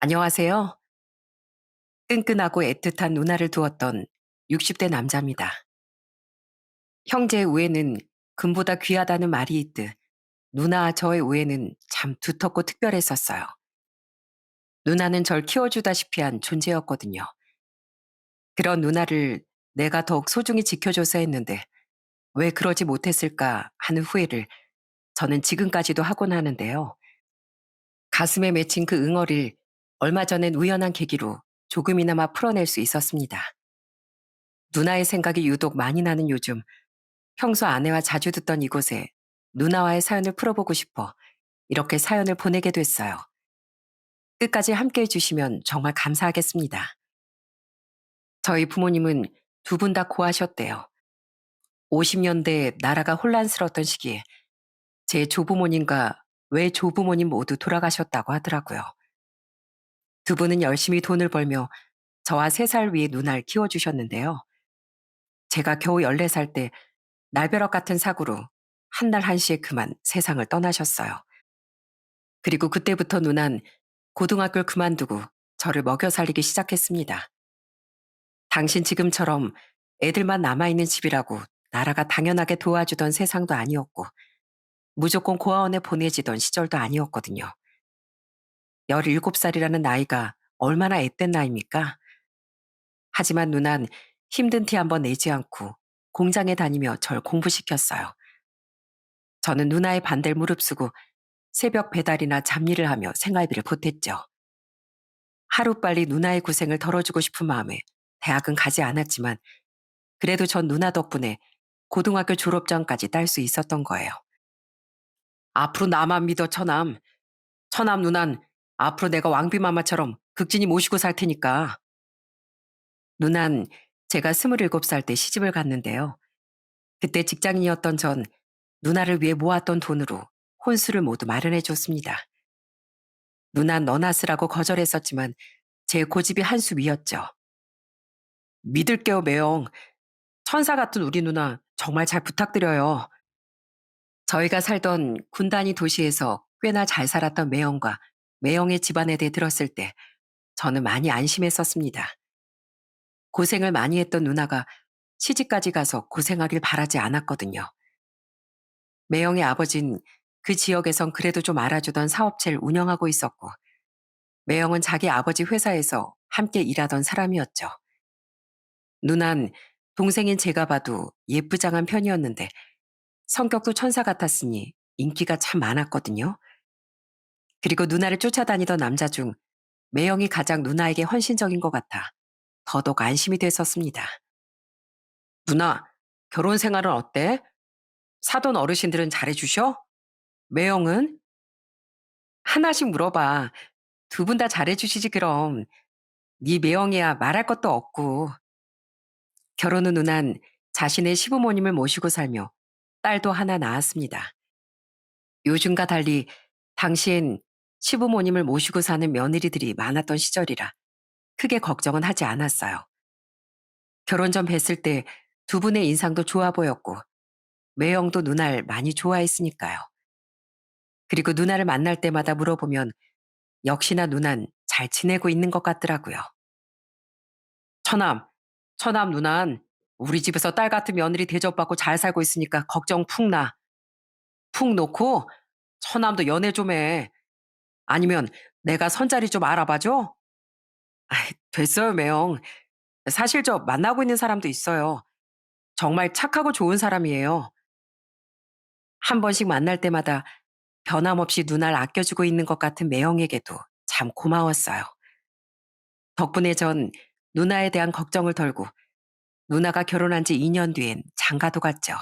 안녕하세요. 끈끈하고 애틋한 누나를 두었던 60대 남자입니다. 형제의 우애는 금보다 귀하다는 말이 있듯 누나와 저의 우애는 참 두텁고 특별했었어요. 누나는 절 키워주다시피 한 존재였거든요. 그런 누나를 내가 더욱 소중히 지켜줘서 했는데 왜 그러지 못했을까 하는 후회를 저는 지금까지도 하곤 하는데요. 가슴에 맺힌 그 응어리를 얼마 전엔 우연한 계기로 조금이나마 풀어낼 수 있었습니다. 누나의 생각이 유독 많이 나는 요즘 평소 아내와 자주 듣던 이곳에 누나와의 사연을 풀어보고 싶어 이렇게 사연을 보내게 됐어요. 끝까지 함께 해주시면 정말 감사하겠습니다. 저희 부모님은 두 분 다 고하셨대요. 50년대 나라가 혼란스러웠던 시기에 제 조부모님과 외조부모님 모두 돌아가셨다고 하더라고요. 두 분은 열심히 돈을 벌며 저와 3살 위의 누나를 키워주셨는데요. 제가 겨우 14살 때 날벼락 같은 사고로 한 날 한시에 그만 세상을 떠나셨어요. 그리고 그때부터 누난 고등학교를 그만두고 저를 먹여 살리기 시작했습니다. 당신 지금처럼 애들만 남아있는 집이라고 나라가 당연하게 도와주던 세상도 아니었고 무조건 고아원에 보내지던 시절도 아니었거든요. 17살이라는 나이가 얼마나 앳된 나이입니까? 하지만 누난 힘든 티 한번 내지 않고 공장에 다니며 절 공부시켰어요. 저는 누나의 반대를 무릅쓰고 새벽 배달이나 잡일을 하며 생활비를 보탰죠. 하루빨리 누나의 고생을 덜어주고 싶은 마음에 대학은 가지 않았지만 그래도 전 누나 덕분에 고등학교 졸업장까지 딸 수 있었던 거예요. 앞으로 나만 믿어 처남. 처남 누난 앞으로 내가 왕비마마처럼 극진히 모시고 살 테니까. 누난 제가 27살 때 시집을 갔는데요. 그때 직장인이었던 전 누나를 위해 모았던 돈으로 혼수를 모두 마련해 줬습니다. 누난 너나 쓰라고 거절했었지만 제 고집이 한 수 위였죠. 믿을게요, 매영. 천사 같은 우리 누나 정말 잘 부탁드려요. 저희가 살던 군 단위 도시에서 꽤나 잘 살았던 매형과 매형의 집안에 대해 들었을 때 저는 많이 안심했었습니다. 고생을 많이 했던 누나가 시집까지 가서 고생하길 바라지 않았거든요. 매형의 아버진 그 지역에선 그래도 좀 알아주던 사업체를 운영하고 있었고 매형은 자기 아버지 회사에서 함께 일하던 사람이었죠. 누난 동생인 제가 봐도 예쁘장한 편이었는데 성격도 천사 같았으니 인기가 참 많았거든요. 그리고 누나를 쫓아다니던 남자 중 매형이 가장 누나에게 헌신적인 것 같아 더더욱 안심이 됐었습니다. 누나, 결혼 생활은 어때? 사돈 어르신들은 잘해주셔? 매형은? 하나씩 물어봐. 두 분 다 잘해주시지 그럼. 네 매형이야 말할 것도 없고. 결혼 후 누난 자신의 시부모님을 모시고 살며 딸도 하나 낳았습니다. 요즘과 달리 당시엔 시부모님을 모시고 사는 며느리들이 많았던 시절이라 크게 걱정은 하지 않았어요. 결혼 전 뵀을 때 두 분의 인상도 좋아 보였고 매형도 누나를 많이 좋아했으니까요. 그리고 누나를 만날 때마다 물어보면 역시나 누난 잘 지내고 있는 것 같더라고요. 처남, 처남 누난 우리 집에서 딸 같은 며느리 대접받고 잘 살고 있으니까 걱정 푹 나. 푹 놓고 처남도 연애 좀 해. 아니면 내가 선자리 좀 알아봐줘? 아이, 됐어요, 매형. 사실 저 만나고 있는 사람도 있어요. 정말 착하고 좋은 사람이에요. 한 번씩 만날 때마다 변함없이 누나를 아껴주고 있는 것 같은 매형에게도 참 고마웠어요. 덕분에 전 누나에 대한 걱정을 덜고 누나가 결혼한 지 2년 뒤엔 장가도 갔죠.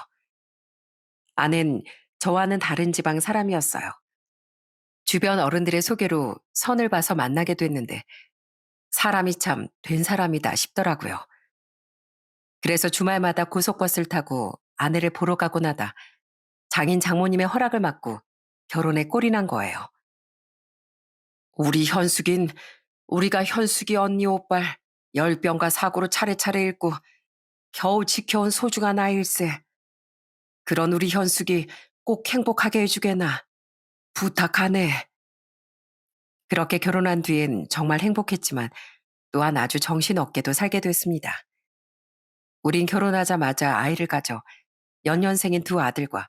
아낸 저와는 다른 지방 사람이었어요. 주변 어른들의 소개로 선을 봐서 만나게 됐는데 사람이 참 된 사람이다 싶더라고요. 그래서 주말마다 고속버스를 타고 아내를 보러 가고 나다 장인 장모님의 허락을 받고 결혼에 꼴이 난 거예요. 우리 현숙인, 우리가 현숙이 언니 오빨 열병과 사고로 차례차례 잃고 겨우 지켜온 소중한 아이일세. 그런 우리 현숙이 꼭 행복하게 해주게나 부탁하네. 그렇게 결혼한 뒤엔 정말 행복했지만 또한 아주 정신없게도 살게 됐습니다. 우린 결혼하자마자 아이를 가져 연년생인 두 아들과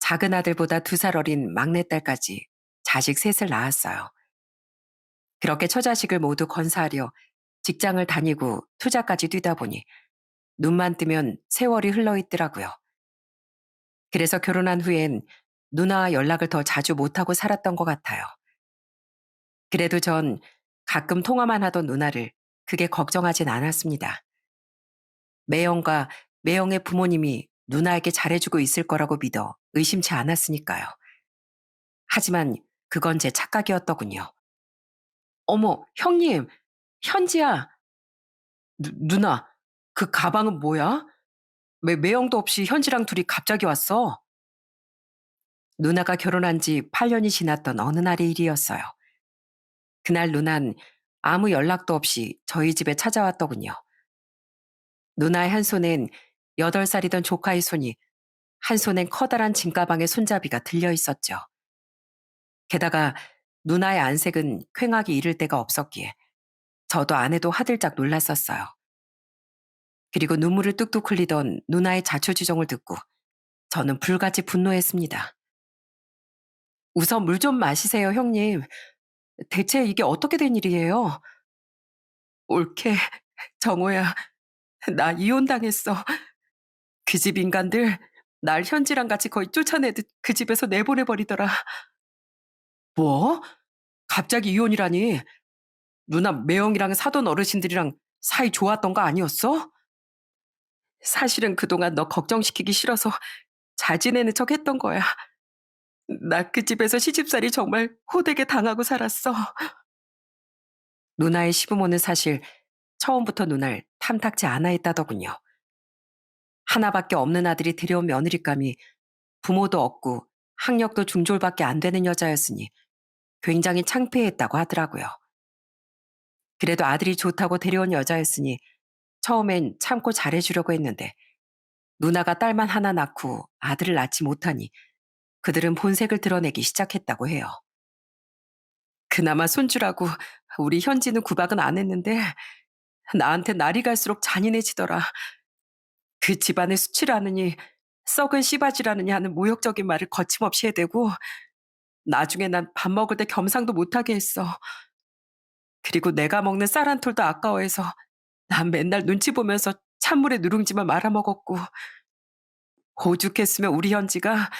작은 아들보다 2살 어린 막내딸까지 자식 셋을 낳았어요. 그렇게 처자식을 모두 건사하려 직장을 다니고 투자까지 뛰다 보니 눈만 뜨면 세월이 흘러 있더라고요. 그래서 결혼한 후엔 누나와 연락을 더 자주 못하고 살았던 것 같아요. 그래도 전 가끔 통화만 하던 누나를 그게 걱정하진 않았습니다. 매형과 매형의 부모님이 누나에게 잘해주고 있을 거라고 믿어 의심치 않았으니까요. 하지만 그건 제 착각이었더군요. 어머, 형님, 현지야. 누나, 그 가방은 뭐야? 왜 매형도 없이 현지랑 둘이 갑자기 왔어? 누나가 결혼한 지 8년이 지났던 어느 날의 일이었어요. 그날 누난 아무 연락도 없이 저희 집에 찾아왔더군요. 누나의 한 손엔 8살이던 조카의 손이, 한 손엔 커다란 짐가방의 손잡이가 들려 있었죠. 게다가 누나의 안색은 퀭하기 이를 데가 없었기에 저도 아내도 화들짝 놀랐었어요. 그리고 눈물을 뚝뚝 흘리던 누나의 자초지종을 듣고 저는 불같이 분노했습니다. 우선 물 좀 마시세요, 형님. 대체 이게 어떻게 된 일이에요? 옳게, 정호야, 나 이혼당했어. 그 집 인간들 날 현지랑 같이 거의 쫓아내듯 그 집에서 내보내버리더라. 뭐? 갑자기 이혼이라니? 누나 매형이랑 사돈 어르신들이랑 사이 좋았던 거 아니었어? 사실은 그동안 너 걱정시키기 싫어서 잘 지내는 척 했던 거야. 나 그 집에서 시집살이 정말 호되게 당하고 살았어. 누나의 시부모는 사실 처음부터 누날 탐탁지 않아 했다더군요. 하나밖에 없는 아들이 들여온 며느리감이 부모도 없고 학력도 중졸밖에 안 되는 여자였으니 굉장히 창피했다고 하더라고요. 그래도 아들이 좋다고 데려온 여자였으니 처음엔 참고 잘해주려고 했는데 누나가 딸만 하나 낳고 아들을 낳지 못하니 그들은 본색을 드러내기 시작했다고 해요. 그나마 손주라고 우리 현지는 구박은 안 했는데 나한테 날이 갈수록 잔인해지더라. 그 집안의 수치라느니 썩은 씨바지라느니 하는 모욕적인 말을 거침없이 해대고 나중에 난 밥 먹을 때 겸상도 못하게 했어. 그리고 내가 먹는 쌀 한 톨도 아까워해서 난 맨날 눈치 보면서 찬물에 누룽지만 말아먹었고 오죽했으면 우리 현지가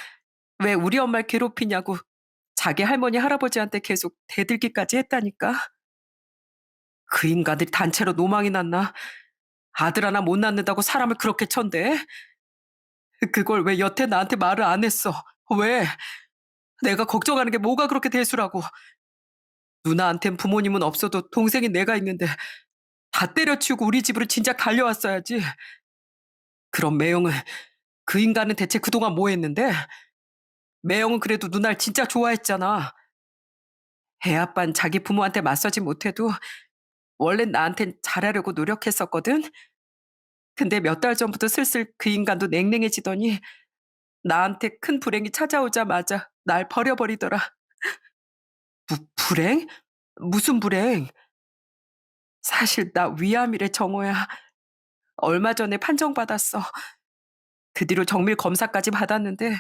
왜 우리 엄마를 괴롭히냐고 자기 할머니 할아버지한테 계속 대들기까지 했다니까. 그 인간들이 단체로 노망이 났나? 아들 하나 못 낳는다고 사람을 그렇게 천대? 그걸 왜 여태 나한테 말을 안 했어? 왜? 내가 걱정하는 게 뭐가 그렇게 대수라고. 누나한텐 부모님은 없어도 동생인 내가 있는데 다 때려치우고 우리 집으로 진작 갈려왔어야지. 그럼 매형은 그 인간은 대체 그동안 뭐 했는데? 매형은 그래도 누나를 진짜 좋아했잖아. 애 아빤 자기 부모한테 맞서지 못해도 원래 나한텐 잘하려고 노력했었거든? 근데 몇 달 전부터 슬슬 그 인간도 냉랭해지더니 나한테 큰 불행이 찾아오자마자 날 버려버리더라. 불행? 무슨 불행? 사실 나 위암이래, 정호야. 얼마 전에 판정받았어. 그 뒤로 정밀 검사까지 받았는데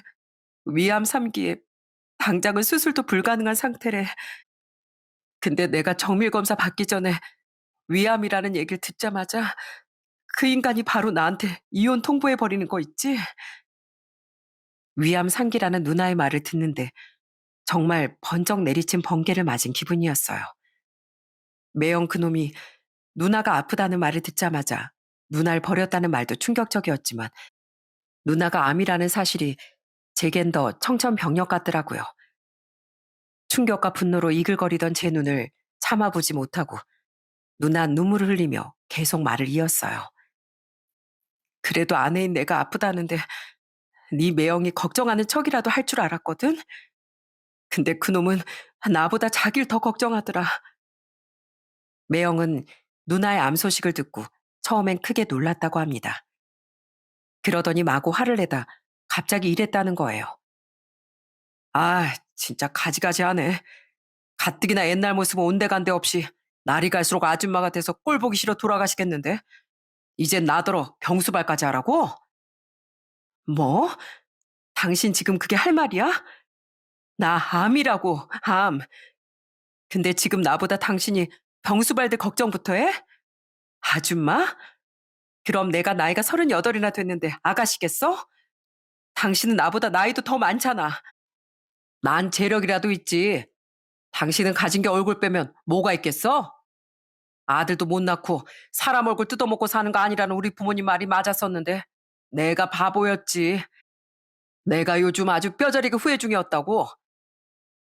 위암 3기에 당장은 수술도 불가능한 상태래. 근데 내가 정밀 검사 받기 전에 위암이라는 얘기를 듣자마자 그 인간이 바로 나한테 이혼 통보해 버리는 거 있지? 위암 3기라는 누나의 말을 듣는데 정말 번쩍 내리친 번개를 맞은 기분이었어요. 매형 그놈이 누나가 아프다는 말을 듣자마자 누나를 버렸다는 말도 충격적이었지만 누나가 암이라는 사실이 제겐 더 청천벽력 같더라고요. 충격과 분노로 이글거리던 제 눈을 참아보지 못하고 누나 눈물을 흘리며 계속 말을 이었어요. 그래도 아내인 내가 아프다는데 네 매형이 걱정하는 척이라도 할 줄 알았거든? 근데 그놈은 나보다 자기를 더 걱정하더라. 매형은 누나의 암 소식을 듣고 처음엔 크게 놀랐다고 합니다. 그러더니 마구 화를 내다 갑자기 이랬다는 거예요. 아, 진짜 가지가지하네. 가뜩이나 옛날 모습은 온데간데 없이 날이 갈수록 아줌마가 돼서 꼴 보기 싫어 돌아가시겠는데 이젠 나더러 병수발까지 하라고? 뭐? 당신 지금 그게 할 말이야? 나 암이라고, 암. 근데 지금 나보다 당신이 병수발들 걱정부터 해? 아줌마? 그럼 내가 나이가 38이나 됐는데 아가씨겠어? 당신은 나보다 나이도 더 많잖아. 난 재력이라도 있지. 당신은 가진 게 얼굴 빼면 뭐가 있겠어? 아들도 못 낳고 사람 얼굴 뜯어먹고 사는 거 아니라는 우리 부모님 말이 맞았었는데 내가 바보였지. 내가 요즘 아주 뼈저리게 후회 중이었다고.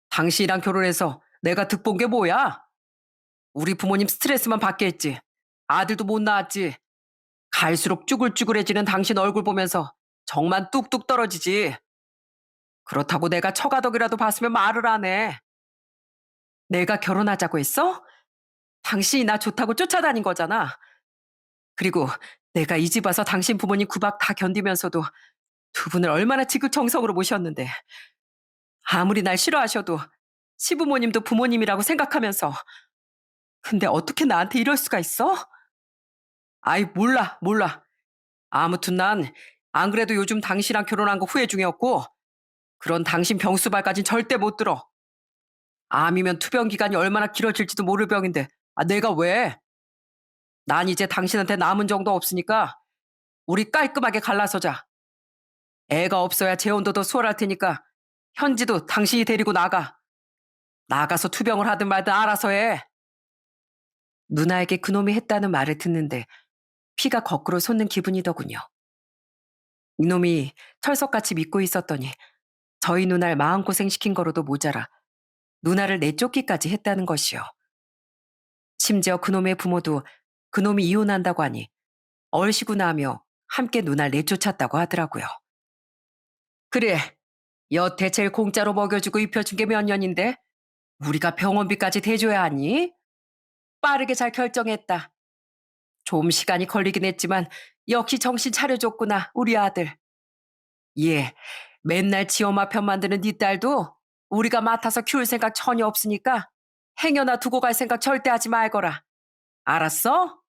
당신이랑 결혼해서 내가 득본 게 뭐야? 우리 부모님 스트레스만 받게 했지. 아들도 못 낳았지. 갈수록 쭈글쭈글해지는 당신 얼굴 보면서 정만 뚝뚝 떨어지지. 그렇다고 내가 처가덕이라도 봤으면 말을 안 해. 내가 결혼하자고 했어? 당신이 나 좋다고 쫓아다닌 거잖아. 그리고 내가 이 집 와서 당신 부모님 구박 다 견디면서도 두 분을 얼마나 지극정성으로 모셨는데 아무리 날 싫어하셔도 시부모님도 부모님이라고 생각하면서 근데 어떻게 나한테 이럴 수가 있어? 아이 몰라 몰라. 아무튼 난 안 그래도 요즘 당신이랑 결혼한 거 후회 중이었고 그런 당신 병수발까진 절대 못 들어. 암이면 투병 기간이 얼마나 길어질지도 모를 병인데 내가 왜? 난 이제 당신한테 남은 정도 없으니까 우리 깔끔하게 갈라서자. 애가 없어야 재혼도 더 수월할 테니까 현지도 당신이 데리고 나가. 나가서 투병을 하든 말든 알아서 해. 누나에게 그놈이 했다는 말을 듣는데 피가 거꾸로 솟는 기분이더군요. 이놈이 철석같이 믿고 있었더니 저희 누나를 마음고생시킨 거로도 모자라 누나를 내쫓기까지 했다는 것이요. 심지어 그놈의 부모도 그놈이 이혼한다고 하니 얼씨구나 하며 함께 누나를 내쫓았다고 하더라고요. 그래, 여태 제일 공짜로 먹여주고 입혀준 게 몇 년인데 우리가 병원비까지 대줘야 하니? 빠르게 잘 결정했다. 좀 시간이 걸리긴 했지만 역시 정신 차려줬구나 우리 아들. 예, 맨날 지 엄마 편 만드는 네 딸도 우리가 맡아서 키울 생각 전혀 없으니까 행여나 두고 갈 생각 절대 하지 말거라. 알았어?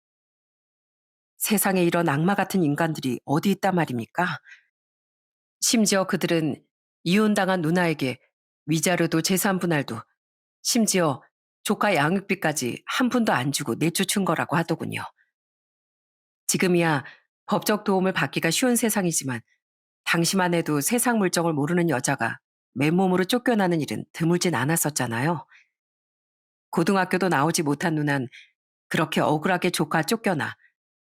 세상에 이런 악마 같은 인간들이 어디 있단 말입니까? 심지어 그들은 이혼당한 누나에게 위자료도 재산 분할도 심지어 조카 양육비까지 한 푼도 안 주고 내쫓은 거라고 하더군요. 지금이야 법적 도움을 받기가 쉬운 세상이지만 당시만 해도 세상 물정을 모르는 여자가 맨몸으로 쫓겨나는 일은 드물진 않았었잖아요. 고등학교도 나오지 못한 누난 그렇게 억울하게 조카 쫓겨나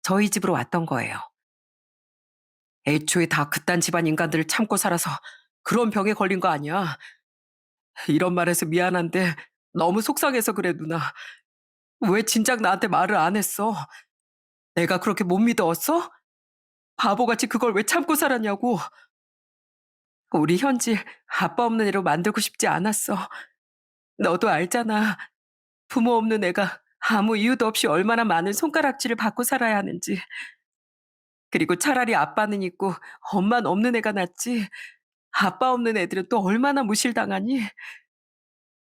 저희 집으로 왔던 거예요. 애초에 다 그딴 집안 인간들을 참고 살아서 그런 병에 걸린 거 아니야. 이런 말해서 미안한데 너무 속상해서 그래 누나. 왜 진작 나한테 말을 안 했어? 내가 그렇게 못 믿어왔어? 바보같이 그걸 왜 참고 살았냐고. 우리 현지 아빠 없는 애로 만들고 싶지 않았어. 너도 알잖아. 부모 없는 애가 아무 이유도 없이 얼마나 많은 손가락질을 받고 살아야 하는지. 그리고 차라리 아빠는 있고 엄마는 없는 애가 낫지. 아빠 없는 애들은 또 얼마나 무실당하니?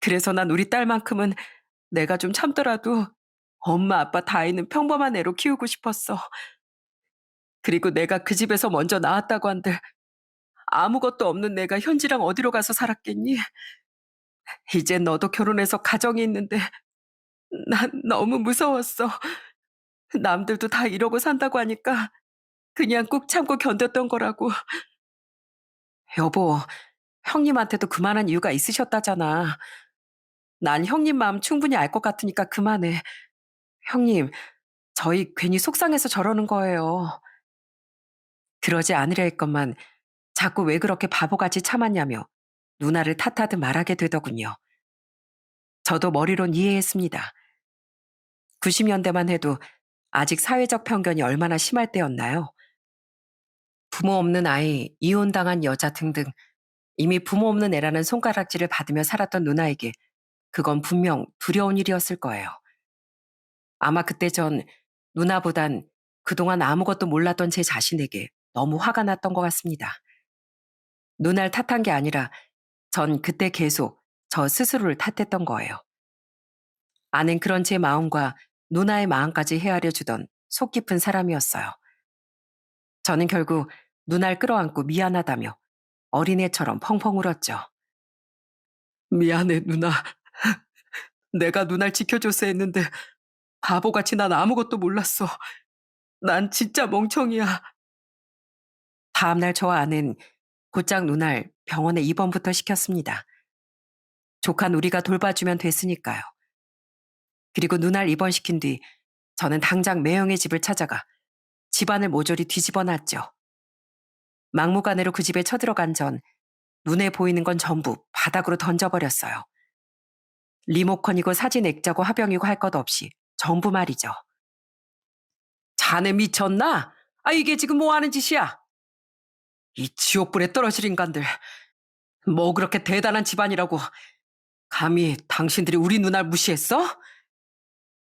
그래서 난 우리 딸만큼은 내가 좀 참더라도 엄마 아빠 다 있는 평범한 애로 키우고 싶었어. 그리고 내가 그 집에서 먼저 나왔다고 한들 아무것도 없는 내가 현지랑 어디로 가서 살았겠니? 이젠 너도 결혼해서 가정이 있는데 난 너무 무서웠어. 남들도 다 이러고 산다고 하니까 그냥 꾹 참고 견뎠던 거라고. 여보, 형님한테도 그만한 이유가 있으셨다잖아. 난 형님 마음 충분히 알 것 같으니까 그만해. 형님, 저희 괜히 속상해서 저러는 거예요. 그러지 않으려 했건만 자꾸 왜 그렇게 바보같이 참았냐며 누나를 탓하듯 말하게 되더군요. 저도 머리론 이해했습니다. 90년대만 해도 아직 사회적 편견이 얼마나 심할 때였나요? 부모 없는 아이, 이혼당한 여자 등등 이미 부모 없는 애라는 손가락질을 받으며 살았던 누나에게 그건 분명 두려운 일이었을 거예요. 아마 그때 전 누나보단 그동안 아무것도 몰랐던 제 자신에게 너무 화가 났던 것 같습니다. 누나를 탓한 게 아니라 전 그때 계속 저 스스로를 탓했던 거예요. 아낸 그런 제 마음과 누나의 마음까지 헤아려 주던 속 깊은 사람이었어요. 저는 결국 누나를 끌어안고 미안하다며 어린애처럼 펑펑 울었죠. 미안해, 누나. 내가 누나를 지켜줬어야 했는데 바보같이 난 아무것도 몰랐어. 난 진짜 멍청이야. 다음날 저와 아는 곧장 누날 병원에 입원부터 시켰습니다. 조카는 우리가 돌봐주면 됐으니까요. 그리고 누날 입원시킨 뒤 저는 당장 매형의 집을 찾아가 집안을 모조리 뒤집어 놨죠. 막무가내로 그 집에 쳐들어간 전 눈에 보이는 건 전부 바닥으로 던져버렸어요. 리모컨이고 사진 액자고 화병이고 할 것 없이 전부 말이죠. 자네 미쳤나? 아, 이게 지금 뭐 하는 짓이야? 이 지옥불에 떨어질 인간들. 뭐 그렇게 대단한 집안이라고 감히 당신들이 우리 누나를 무시했어?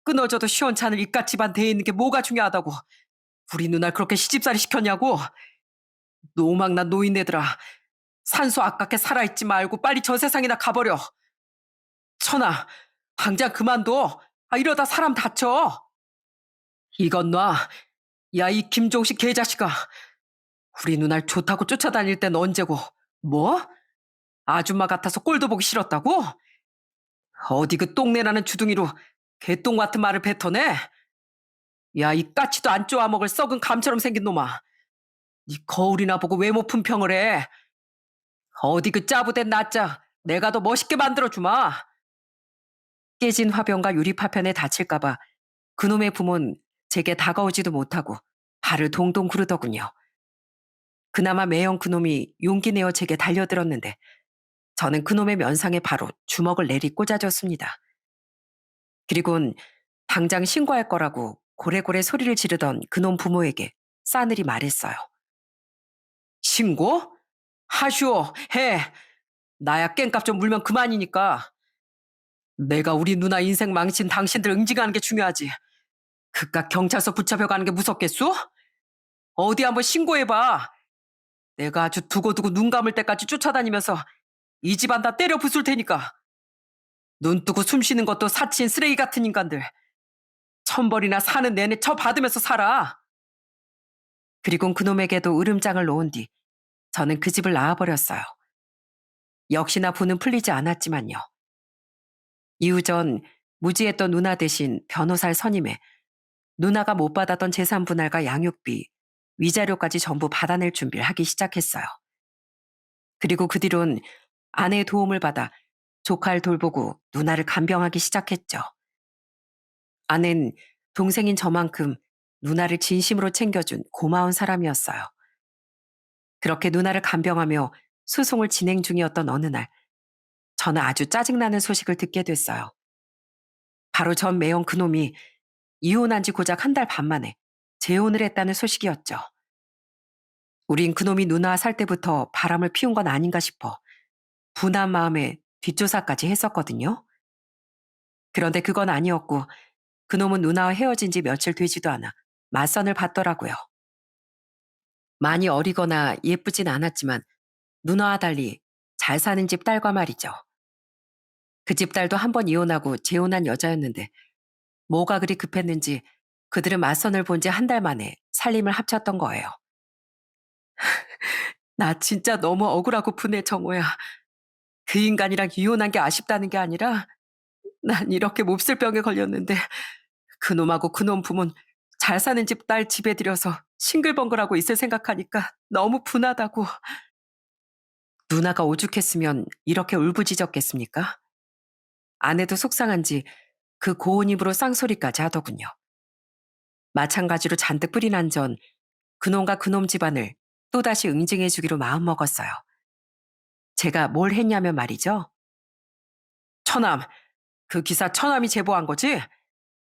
끊어져도 시원찮을 이깟 집안 대에 있는 게 뭐가 중요하다고 우리 누나를 그렇게 시집살이 시켰냐고. 노망난 노인네들아, 산소 아깝게 살아있지 말고 빨리 저 세상이나 가버려. 천아, 당장 그만둬. 아, 이러다 사람 다쳐. 이건 놔. 야, 이 김종식 개자식아. 우리 누나를 좋다고 쫓아다닐 땐 언제고. 뭐? 아줌마 같아서 꼴도 보기 싫었다고? 어디 그 똥내나는 주둥이로 개똥 같은 말을 뱉어내? 야, 이 까치도 안 쪼아먹을 썩은 감처럼 생긴 놈아. 네 거울이나 보고 외모 품평을 해. 어디 그 짜부된 나짜 내가 더 멋있게 만들어주마. 깨진 화병과 유리 파편에 다칠까봐 그놈의 부모는 제게 다가오지도 못하고 발을 동동 구르더군요. 그나마 매형 그놈이 용기 내어 제게 달려들었는데 저는 그놈의 면상에 바로 주먹을 내리 꽂아줬습니다. 그리곤 당장 신고할 거라고 고래고래 소리를 지르던 그놈 부모에게 싸늘히 말했어요. 신고? 하슈오, 해. 나야 깽값 좀 물면 그만이니까. 내가 우리 누나 인생 망친 당신들 응징하는 게 중요하지. 그깟 경찰서 붙잡혀가는 게 무섭겠소? 어디 한번 신고해봐. 내가 아주 두고두고 눈 감을 때까지 쫓아다니면서 이 집안 다 때려 부술 테니까. 눈 뜨고 숨 쉬는 것도 사치인 쓰레기 같은 인간들. 천벌이나 사는 내내 처받으면서 살아. 그리곤 그놈에게도 으름장을 놓은 뒤 저는 그 집을 나와버렸어요. 역시나 분은 풀리지 않았지만요. 이후 전 무지했던 누나 대신 변호사를 선임해 누나가 못 받았던 재산 분할과 양육비, 위자료까지 전부 받아낼 준비를 하기 시작했어요. 그리고 그 뒤론 아내의 도움을 받아 조카를 돌보고 누나를 간병하기 시작했죠. 아내는 동생인 저만큼 누나를 진심으로 챙겨준 고마운 사람이었어요. 그렇게 누나를 간병하며 소송을 진행 중이었던 어느 날, 저는 아주 짜증나는 소식을 듣게 됐어요. 바로 전 매형 그놈이 이혼한 지 고작 한 달 반 만에 재혼을 했다는 소식이었죠. 우린 그놈이 누나와 살 때부터 바람을 피운 건 아닌가 싶어 분한 마음에 뒷조사까지 했었거든요. 그런데 그건 아니었고 그놈은 누나와 헤어진 지 며칠 되지도 않아 맞선을 받더라고요. 많이 어리거나 예쁘진 않았지만 누나와 달리 잘 사는 집 딸과 말이죠. 그 집 딸도 한 번 이혼하고 재혼한 여자였는데 뭐가 그리 급했는지 그들은 맞선을 본 지 한 달 만에 살림을 합쳤던 거예요. 나 진짜 너무 억울하고 분해, 정호야. 그 인간이랑 이혼한 게 아쉽다는 게 아니라 난 이렇게 몹쓸 병에 걸렸는데 그놈하고 그놈 부모는 잘 사는 집 딸 집에 들여서 싱글벙글하고 있을 생각하니까 너무 분하다고. 누나가 오죽했으면 이렇게 울부짖었겠습니까? 아내도 속상한지 그 고운 입으로 쌍소리까지 하더군요. 마찬가지로 잔뜩 뿌리 난 전 그놈과 그놈 집안을 또다시 응징해주기로 마음먹었어요. 제가 뭘 했냐면 말이죠. 처남, 그 기사 처남이 제보한 거지?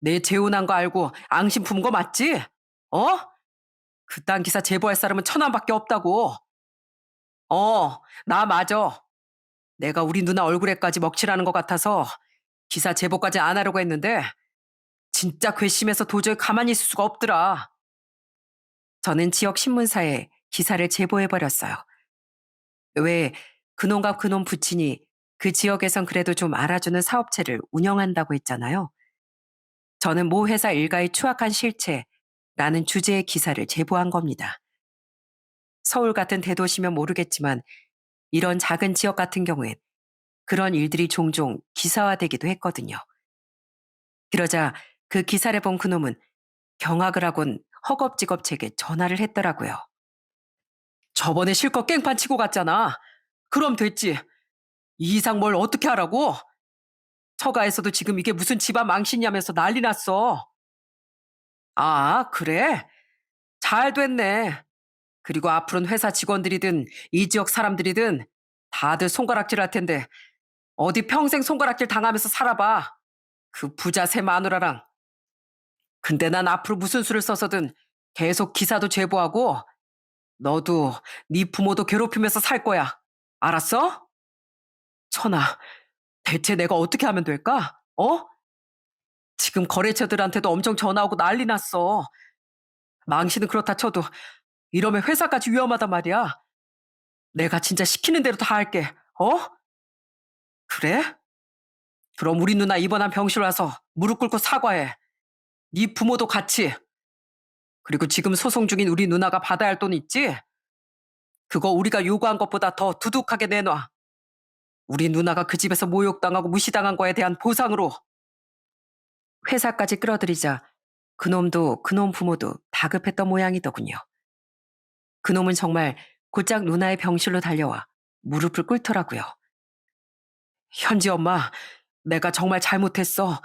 내 재혼한 거 알고 앙심 품은 거 맞지? 어? 그딴 기사 제보할 사람은 처남밖에 없다고. 나 맞아. 내가 우리 누나 얼굴에까지 먹칠하는 것 같아서 기사 제보까지 안 하려고 했는데 진짜 괘씸해서 도저히 가만히 있을 수가 없더라. 저는 지역 신문사에 기사를 제보해버렸어요. 왜 그놈과 그놈 부친이 그 지역에선 그래도 좀 알아주는 사업체를 운영한다고 했잖아요. 저는 모 회사 일가의 추악한 실체라는 주제의 기사를 제보한 겁니다. 서울 같은 대도시면 모르겠지만 이런 작은 지역 같은 경우엔 그런 일들이 종종 기사화되기도 했거든요. 그러자 그 기사를 본 그놈은 경악을 하곤 허겁지겁 제게 전화를 했더라고요. 저번에 실컷 깽판 치고 갔잖아. 그럼 됐지. 이 이상 뭘 어떻게 하라고? 처가에서도 지금 이게 무슨 집안 망신이냐면서 난리 났어. 아, 그래? 잘 됐네. 그리고 앞으로는 회사 직원들이든 이 지역 사람들이든 다들 손가락질 할 텐데 어디 평생 손가락질 당하면서 살아봐. 그 부자 새 마누라랑. 근데 난 앞으로 무슨 수를 써서든 계속 기사도 제보하고 너도 네 부모도 괴롭히면서 살 거야. 알았어? 천아, 대체 내가 어떻게 하면 될까? 어? 지금 거래처들한테도 엄청 전화 오고 난리 났어. 망신은 그렇다 쳐도 이러면 회사까지 위험하단 말이야. 내가 진짜 시키는 대로 다 할게. 어? 그래? 그럼 우리 누나 입원한 병실 와서 무릎 꿇고 사과해. 네 부모도 같이. 그리고 지금 소송 중인 우리 누나가 받아야 할 돈 있지? 그거 우리가 요구한 것보다 더 두둑하게 내놔. 우리 누나가 그 집에서 모욕당하고 무시당한 거에 대한 보상으로. 회사까지 끌어들이자 그놈도 그놈 부모도 다급했던 모양이더군요. 그놈은 정말 곧장 누나의 병실로 달려와 무릎을 꿇더라고요. 현지 엄마, 내가 정말 잘못했어.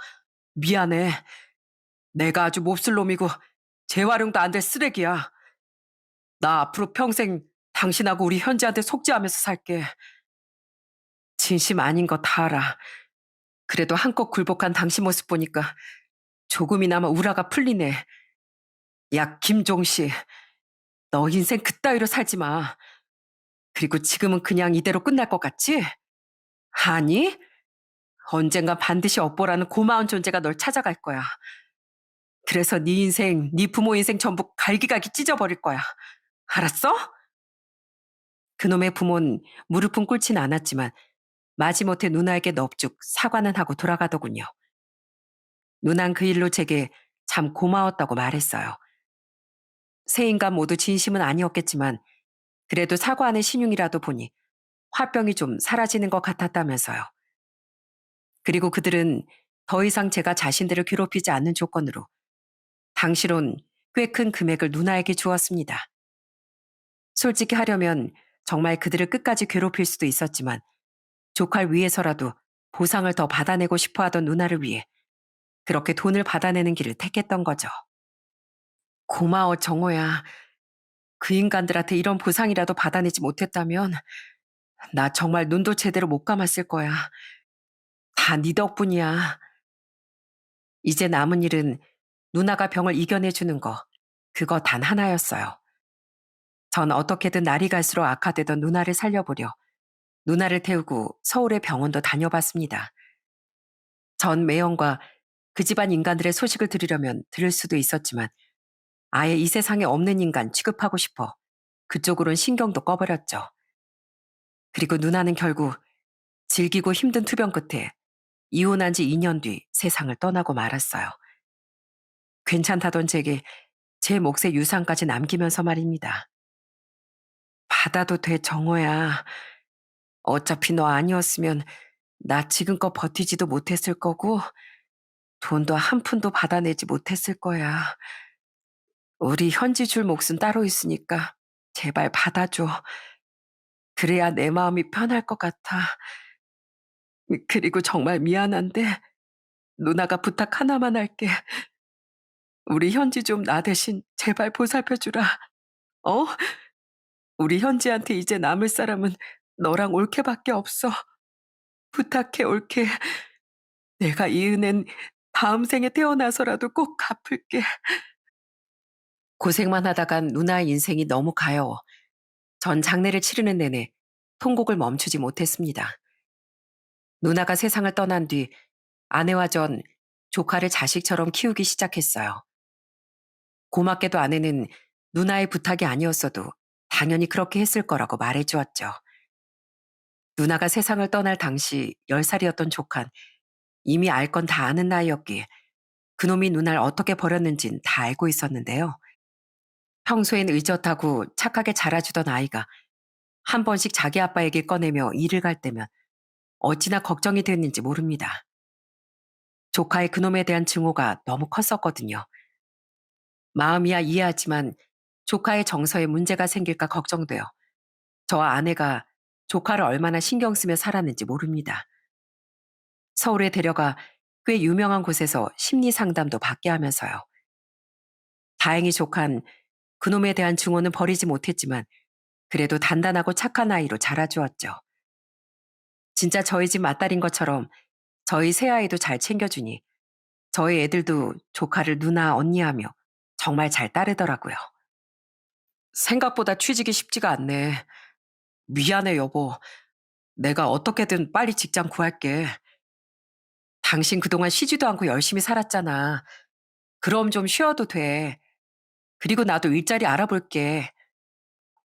미안해. 내가 아주 몹쓸 놈이고 재활용도 안 될 쓰레기야. 나 앞으로 평생 당신하고 우리 현지한테 속죄하면서 살게. 진심 아닌 거 다 알아. 그래도 한껏 굴복한 당신 모습 보니까 조금이나마 우라가 풀리네. 야, 김종씨. 너 인생 그따위로 살지 마. 그리고 지금은 그냥 이대로 끝날 것 같지? 아니, 언젠가 반드시 업보라는 고마운 존재가 널 찾아갈 거야. 그래서 네 인생, 네 부모 인생 전부 갈기갈기 찢어버릴 거야. 알았어? 그놈의 부모는 무릎은 꿇진 않았지만 마지못해 누나에게 넙죽 사과는 하고 돌아가더군요. 누난 그 일로 제게 참 고마웠다고 말했어요. 세 인간 모두 진심은 아니었겠지만 그래도 사과하는 신용이라도 보니 화병이 좀 사라지는 것 같았다면서요. 그리고 그들은 더 이상 제가 자신들을 괴롭히지 않는 조건으로 당시론 꽤 큰 금액을 누나에게 주었습니다. 솔직히 하려면 정말 그들을 끝까지 괴롭힐 수도 있었지만 조카를 위해서라도 보상을 더 받아내고 싶어 하던 누나를 위해 그렇게 돈을 받아내는 길을 택했던 거죠. 고마워, 정호야. 그 인간들한테 이런 보상이라도 받아내지 못했다면 나 정말 눈도 제대로 못 감았을 거야. 다 네 덕분이야. 이제 남은 일은 누나가 병을 이겨내주는 거, 그거 단 하나였어요. 전 어떻게든 날이 갈수록 악화되던 누나를 살려보려 누나를 태우고 서울의 병원도 다녀봤습니다. 전 매형과 그 집안 인간들의 소식을 들으려면 들을 수도 있었지만 아예 이 세상에 없는 인간 취급하고 싶어 그쪽으론 신경도 꺼버렸죠. 그리고 누나는 결국 질기고 힘든 투병 끝에 이혼한 지 2년 뒤 세상을 떠나고 말았어요. 괜찮다던 제게 제 몫의 유산까지 남기면서 말입니다. 받아도 돼, 정호야. 어차피 너 아니었으면 나 지금껏 버티지도 못했을 거고 돈도 한 푼도 받아내지 못했을 거야. 우리 현지 줄 몫은 따로 있으니까 제발 받아줘. 그래야 내 마음이 편할 것 같아. 그리고 정말 미안한데 누나가 부탁 하나만 할게. 우리 현지 좀 나 대신 제발 보살펴주라. 어? 우리 현지한테 이제 남을 사람은 너랑 올케밖에 없어. 부탁해, 올케. 내가 이 은혜는 다음 생에 태어나서라도 꼭 갚을게. 고생만 하다간 누나의 인생이 너무 가여워 전 장례를 치르는 내내 통곡을 멈추지 못했습니다. 누나가 세상을 떠난 뒤 아내와 전 조카를 자식처럼 키우기 시작했어요. 고맙게도 아내는 누나의 부탁이 아니었어도 당연히 그렇게 했을 거라고 말해주었죠. 누나가 세상을 떠날 당시 10살이었던 조카는 이미 알 건 다 아는 나이였기에 그놈이 누나를 어떻게 버렸는진 다 알고 있었는데요. 평소엔 의젓하고 착하게 자라주던 아이가 한 번씩 자기 아빠 얘기 꺼내며 일을 갈 때면 어찌나 걱정이 됐는지 모릅니다. 조카의 그놈에 대한 증오가 너무 컸었거든요. 마음이야 이해하지만 조카의 정서에 문제가 생길까 걱정돼요. 저와 아내가 조카를 얼마나 신경 쓰며 살았는지 모릅니다. 서울에 데려가 꽤 유명한 곳에서 심리 상담도 받게 하면서요. 다행히 조카는 그놈에 대한 증오는 버리지 못했지만 그래도 단단하고 착한 아이로 자라주었죠. 진짜 저희 집 맏딸인 것처럼 저희 새아이도 잘 챙겨주니 저희 애들도 조카를 누나 언니하며 정말 잘 따르더라고요. 생각보다 취직이 쉽지가 않네. 미안해 여보. 내가 어떻게든 빨리 직장 구할게. 당신 그동안 쉬지도 않고 열심히 살았잖아. 그럼 좀 쉬어도 돼. 그리고 나도 일자리 알아볼게.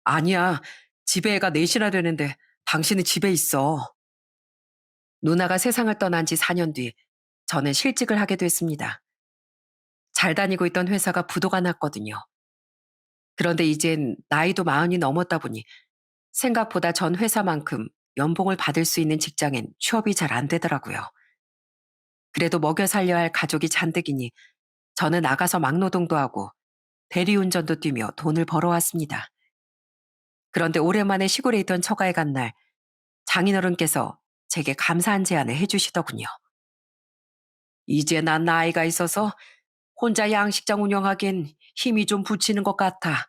아니야. 집에 애가 넷이나 되는데 당신은 집에 있어. 누나가 세상을 떠난 지 4년 뒤 저는 실직을 하게 됐습니다. 잘 다니고 있던 회사가 부도가 났거든요. 그런데 이젠 나이도 40이 넘었다 보니 생각보다 전 회사만큼 연봉을 받을 수 있는 직장엔 취업이 잘 안 되더라고요. 그래도 먹여 살려야 할 가족이 잔뜩이니 저는 나가서 막노동도 하고 대리운전도 뛰며 돈을 벌어왔습니다. 그런데 오랜만에 시골에 있던 처가에 간 날 장인어른께서 제게 감사한 제안을 해주시더군요. 이제 난 나이가 있어서 혼자 양식장 운영하기엔 힘이 좀 붙이는 것 같아.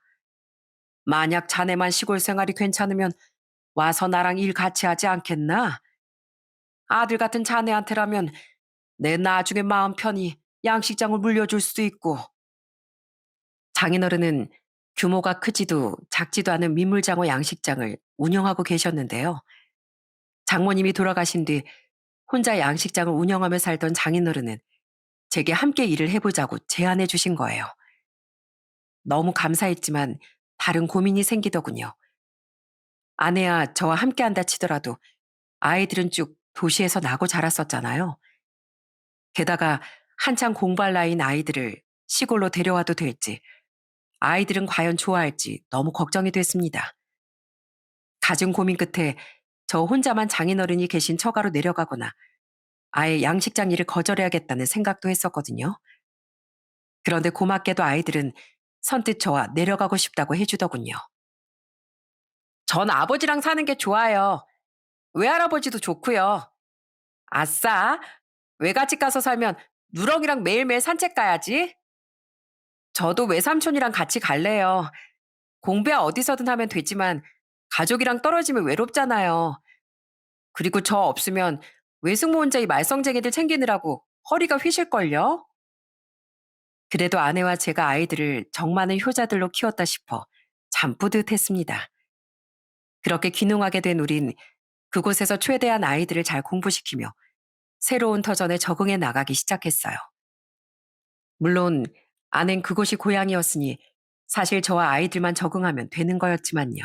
만약 자네만 시골 생활이 괜찮으면 와서 나랑 일 같이 하지 않겠나? 아들 같은 자네한테라면 내 나중에 마음 편히 양식장을 물려줄 수도 있고. 장인어른은 규모가 크지도 작지도 않은 민물장어 양식장을 운영하고 계셨는데요. 장모님이 돌아가신 뒤 혼자 양식장을 운영하며 살던 장인어른은 제게 함께 일을 해보자고 제안해 주신 거예요. 너무 감사했지만 다른 고민이 생기더군요. 아내야 저와 함께 한다 치더라도 아이들은 쭉 도시에서 나고 자랐었잖아요. 게다가 한창 공부할 나이인 아이들을 시골로 데려와도 될지, 아이들은 과연 좋아할지 너무 걱정이 됐습니다. 갖은 고민 끝에 저 혼자만 장인어른이 계신 처가로 내려가거나 아예 양식장 일을 거절해야겠다는 생각도 했었거든요. 그런데 고맙게도 아이들은 선뜻 저와 내려가고 싶다고 해주더군요. 전 아버지랑 사는 게 좋아요. 외할아버지도 좋고요. 아싸, 외갓집 가서 살면 누렁이랑 매일매일 산책 가야지. 저도 외삼촌이랑 같이 갈래요. 공부야 어디서든 하면 되지만 가족이랑 떨어지면 외롭잖아요. 그리고 저 없으면 외숙모 혼자 이 말썽쟁이들 챙기느라고 허리가 휘실걸요? 그래도 아내와 제가 아이들을 정 많은 효자들로 키웠다 싶어 참 뿌듯했습니다. 그렇게 귀농하게 된 우린 그곳에서 최대한 아이들을 잘 공부시키며 새로운 터전에 적응해 나가기 시작했어요. 물론 아낸 그곳이 고향이었으니 사실 저와 아이들만 적응하면 되는 거였지만요.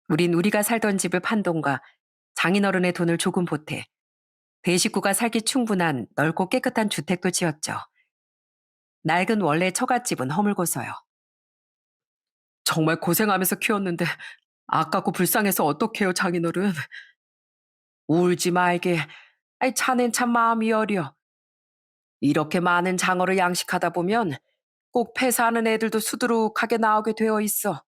우린 우리가 살던 집을 판 돈과 장인어른의 돈을 조금 보태 대식구가 살기 충분한 넓고 깨끗한 주택도 지었죠. 낡은 원래 처갓집은 허물고서요. 정말 고생하면서 키웠는데 아깝고 불쌍해서 어떡해요, 장인어른. 울지 말게. 아이, 자넨 참 마음이 여려. 이렇게 많은 장어를 양식하다 보면 꼭 폐사하는 애들도 수두룩하게 나오게 되어 있어.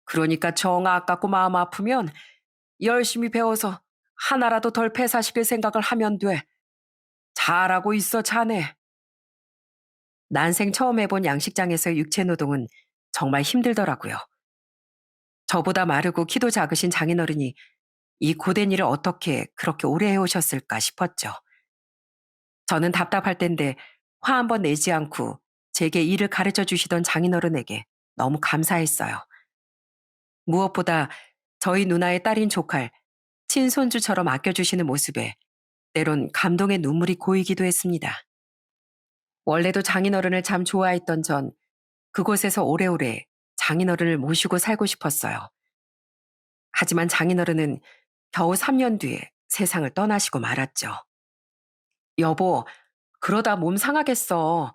그러니까 정 아깝고 마음 아프면 열심히 배워서 하나라도 덜 폐사시킬 생각을 하면 돼. 잘하고 있어, 자네. 난생 처음 해본 양식장에서의 육체 노동은 정말 힘들더라고요. 저보다 마르고 키도 작으신 장인어른이 이 고된 일을 어떻게 그렇게 오래 해오셨을까 싶었죠. 저는 답답할 땐데 화 한 번 내지 않고 제게 일을 가르쳐 주시던 장인어른에게 너무 감사했어요. 무엇보다 저희 누나의 딸인 조칼, 친손주처럼 아껴주시는 모습에 때론 감동의 눈물이 고이기도 했습니다. 원래도 장인어른을 참 좋아했던 전 그곳에서 오래오래 장인어른을 모시고 살고 싶었어요. 하지만 장인어른은 겨우 3년 뒤에 세상을 떠나시고 말았죠. 여보, 그러다 몸 상하겠어.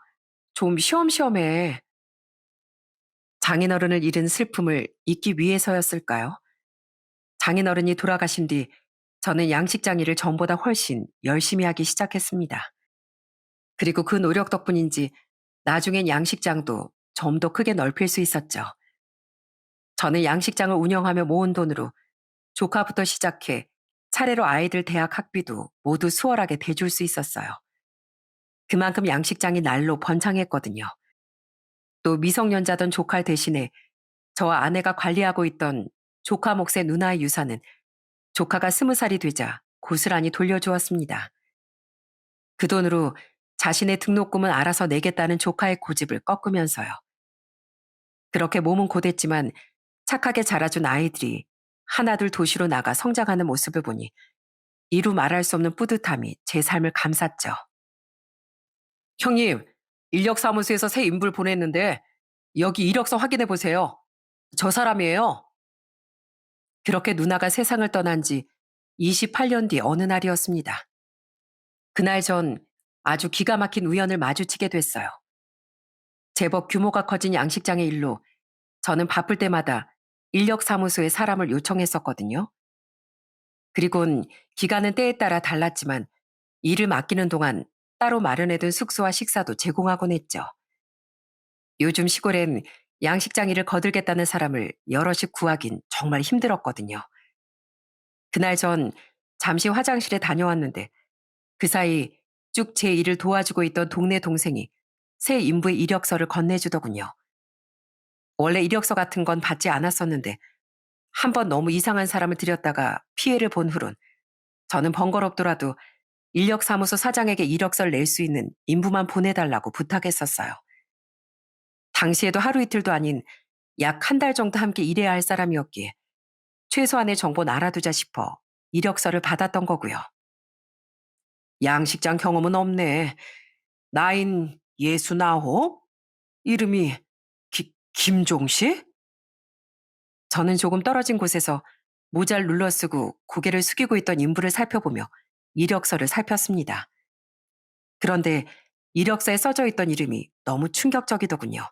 좀 쉬엄쉬엄해. 장인어른을 잃은 슬픔을 잊기 위해서였을까요? 장인어른이 돌아가신 뒤 저는 양식장 일을 전보다 훨씬 열심히 하기 시작했습니다. 그리고 그 노력 덕분인지 나중엔 양식장도 좀 더 크게 넓힐 수 있었죠. 저는 양식장을 운영하며 모은 돈으로 조카부터 시작해 차례로 아이들 대학 학비도 모두 수월하게 대줄 수 있었어요. 그만큼 양식장이 날로 번창했거든요. 또 미성년자던 조카 대신에 저와 아내가 관리하고 있던 조카 몫의 누나의 유산은 조카가 20살이 되자 고스란히 돌려주었습니다. 그 돈으로 자신의 등록금은 알아서 내겠다는 조카의 고집을 꺾으면서요. 그렇게 몸은 고됐지만 착하게 자라준 아이들이 하나둘 도시로 나가 성장하는 모습을 보니 이루 말할 수 없는 뿌듯함이 제 삶을 감쌌죠. 형님, 인력사무소에서 새 인물 보냈는데 여기 이력서 확인해 보세요. 저 사람이에요. 그렇게 누나가 세상을 떠난 지 28년 뒤 어느 날이었습니다. 그날 전 아주 기가 막힌 우연을 마주치게 됐어요. 제법 규모가 커진 양식장의 일로 저는 바쁠 때마다 인력사무소에 사람을 요청했었거든요. 그리곤 기간은 때에 따라 달랐지만 일을 맡기는 동안 따로 마련해둔 숙소와 식사도 제공하곤 했죠. 요즘 시골엔 양식장 일을 거들겠다는 사람을 여럿이 구하긴 정말 힘들었거든요. 그날 전 잠시 화장실에 다녀왔는데 그 사이 쭉 제 일을 도와주고 있던 동네 동생이 새 인부의 이력서를 건네주더군요. 원래 이력서 같은 건 받지 않았었는데 한 번 너무 이상한 사람을 들였다가 피해를 본 후론 저는 번거롭더라도 인력사무소 사장에게 이력서를 낼 수 있는 인부만 보내달라고 부탁했었어요. 당시에도 하루 이틀도 아닌 약 한 달 정도 함께 일해야 할 사람이었기에 최소한의 정보는 알아두자 싶어 이력서를 받았던 거고요. 양식장 경험은 없네. 나인 69? 이름이 김종식? 저는 조금 떨어진 곳에서 모자를 눌러쓰고 고개를 숙이고 있던 인부를 살펴보며 이력서를 살폈습니다. 그런데 이력서에 써져 있던 이름이 너무 충격적이더군요.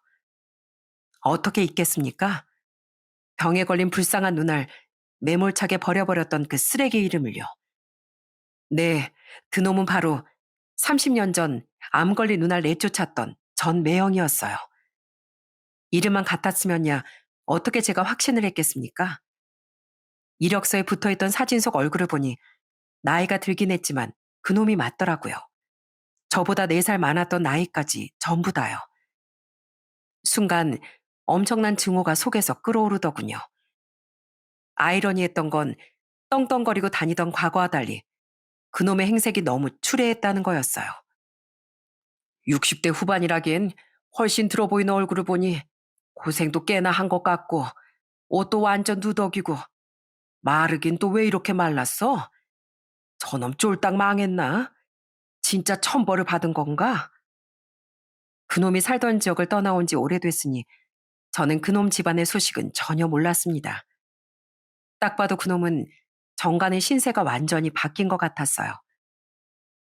어떻게 잊겠습니까? 병에 걸린 불쌍한 눈알 매몰차게 버려버렸던 그 쓰레기 이름을요. 네, 그놈은 바로 30년 전 암 걸린 눈알 내쫓았던 전 매형이었어요. 이름만 같았으면야 어떻게 제가 확신을 했겠습니까? 이력서에 붙어있던 사진 속 얼굴을 보니 나이가 들긴 했지만 그놈이 맞더라고요. 저보다 4살 많았던 나이까지 전부 다요. 순간 엄청난 증오가 속에서 끓어오르더군요. 아이러니했던 건 떵떵거리고 다니던 과거와 달리 그놈의 행색이 너무 추레했다는 거였어요. 60대 후반이라기엔 훨씬 들어 보이는 얼굴을 보니 고생도 꽤나 한 것 같고 옷도 완전 누더기고 마르긴 또 왜 이렇게 말랐어? 저놈 쫄딱 망했나? 진짜 천벌을 받은 건가? 그놈이 살던 지역을 떠나온 지 오래됐으니 저는 그놈 집안의 소식은 전혀 몰랐습니다. 딱 봐도 그놈은 정간의 신세가 완전히 바뀐 것 같았어요.